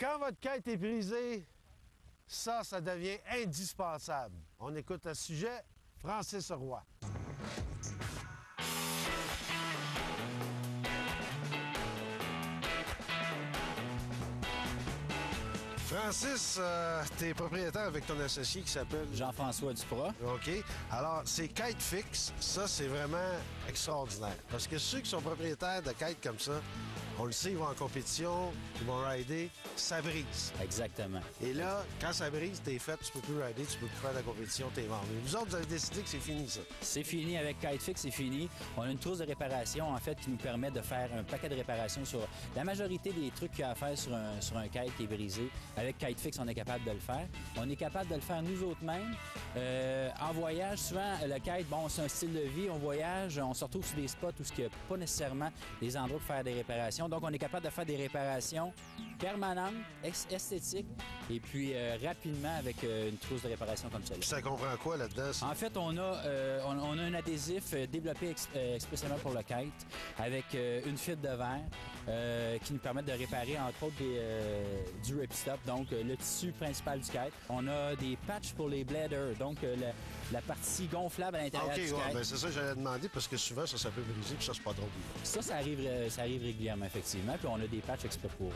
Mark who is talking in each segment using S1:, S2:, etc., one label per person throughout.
S1: Quand votre kite est brisée, ça devient indispensable. On écoute à ce sujet Francis Roy. Francis, tu es propriétaire avec ton associé qui s'appelle
S2: Jean-François Duprat.
S1: OK. Alors, ces kites fixes, ça, c'est vraiment extraordinaire. Parce que ceux qui sont propriétaires de kites comme ça, on le sait, ils vont en compétition, ils vont rider, ça brise.
S2: Exactement.
S1: Et là, quand ça brise, t'es fait, tu peux plus rider, tu peux plus faire de la compétition, t'es mort. Mais vous autres, vous avez décidé que c'est fini, ça.
S2: C'est fini avec KiteFix, c'est fini. On a une trousse de réparation, en fait, qui nous permet de faire un paquet de réparations sur la majorité des trucs qu'il y a à faire sur un kite qui est brisé. Avec KiteFix, on est capable de le faire. On est capable de le faire nous autres mêmes. En voyage, souvent, le kite, bon, c'est un style de vie. On voyage, on se retrouve sur des spots où il n'y a pas nécessairement des endroits pour faire des réparations. Donc, on est capable de faire des réparations permanentes, esthétiques, et puis rapidement avec une trousse de réparation comme celle-là.
S1: Ça comprend quoi là-dedans?
S2: En fait, on a un adhésif développé expressément pour le kite avec une fibre de verre qui nous permet de réparer, entre autres, du ripstop, donc le tissu principal du kite. On a des patchs pour les bladers, donc la partie gonflable à l'intérieur du kite.
S1: OK, ben c'est ça que j'allais demander, parce que souvent, ça peut briser, puis ça, c'est pas drôle.
S2: Ça arrive régulièrement, effectivement, puis on a des patchs exprès pour...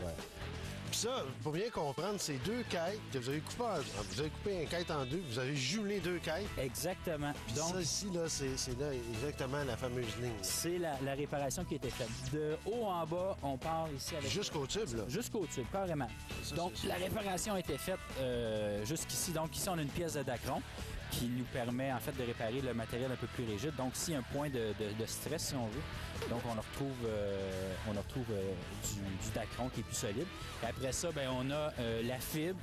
S1: Puis ça, pour bien comprendre, c'est deux kites que vous avez coupé vous avez coupé un kite en deux, vous avez jumelé deux kites.
S2: Exactement.
S1: Puis donc, ça ici, là, c'est là exactement la fameuse ligne.
S2: C'est la réparation qui a été faite. De haut en bas, on part ici avec...
S1: Jusqu'au tube, là?
S2: Jusqu'au tube, carrément.
S1: Ça,
S2: donc, la réparation a été faite jusqu'ici. Donc, ici, on a une pièce de Dacron qui nous permet, en fait, de réparer le matériel un peu plus rigide. Donc, ici, un point de stress, si on veut. Donc, on retrouve du Dacron qui est plus solide. Et après ça, bien, on a la fibre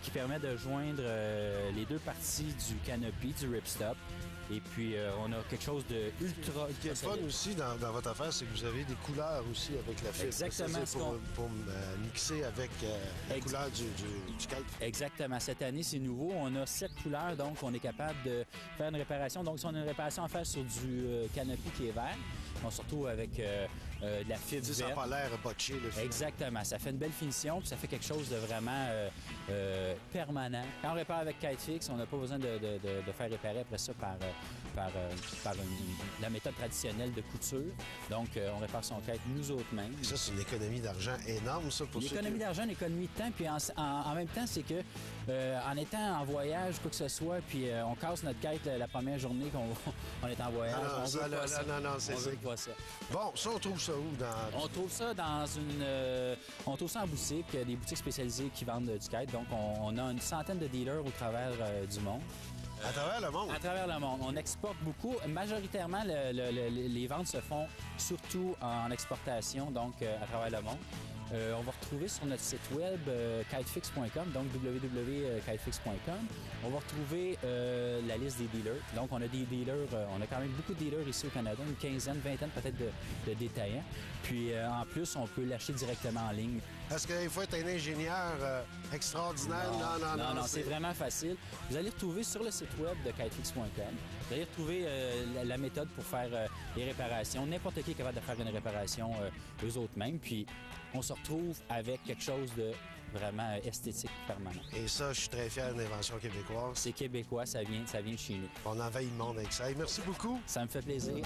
S2: qui permet de joindre les deux parties du canopy, du ripstop. Et puis, on a quelque chose de ultra...
S1: Ce qui est fun aussi dans votre affaire, c'est que vous avez des couleurs aussi avec la fibre.
S2: Exactement.
S1: C'est pour mixer avec la couleur du kite.
S2: Exactement. Cette année, c'est nouveau. On a 7 couleurs, donc on est capable de faire une réparation. Donc, si on a une réparation à faire sur du canopy qui est vert, on se retrouve avec de la fibre verte.
S1: Ça n'a pas l'air botché, le fibre.
S2: Exactement. Ça fait une belle finition, puis ça fait quelque chose de vraiment permanent. Quand on répare avec KiteFix, on n'a pas besoin de faire réparer après ça par la méthode traditionnelle de couture. Donc, on répare son kite nous autres mêmes.
S1: Ça, c'est une économie d'argent énorme, ça, pour
S2: une économie d'argent, une économie de temps. Puis en même temps, c'est que en étant en voyage, quoi que ce soit, puis on casse notre kite la première journée qu'on est en voyage.
S1: Non, c'est ça.
S2: Ça.
S1: Bon, ça, on trouve ça où?
S2: On trouve ça on trouve ça en boutique, des boutiques spécialisées qui vendent du kite. Donc, on a une centaine de dealers au travers du monde.
S1: À travers le monde? À
S2: travers le monde. On exporte beaucoup. Majoritairement, les ventes se font surtout en exportation, donc à travers le monde. On va retrouver sur notre site web kitefix.com, donc www.kitefix.com. On va retrouver la liste des dealers. Donc, on a des dealers, on a quand même beaucoup de dealers ici au Canada, une quinzaine, vingtaine peut-être de détaillants. Puis, en plus, on peut l'acheter directement en ligne.
S1: Est-ce qu'il faut être un ingénieur extraordinaire?
S2: Non, c'est vraiment facile. Vous allez retrouver sur le site web de kitefix.com, vous allez retrouver la méthode pour faire les réparations. N'importe qui est capable de faire une réparation eux autres mêmes. Puis, on se retrouve avec quelque chose de vraiment esthétique permanent.
S1: Et ça, je suis très fier d'une invention québécoise.
S2: C'est québécois, ça vient de chez nous.
S1: On envahit le monde avec ça. Et merci beaucoup.
S2: Ça me fait plaisir.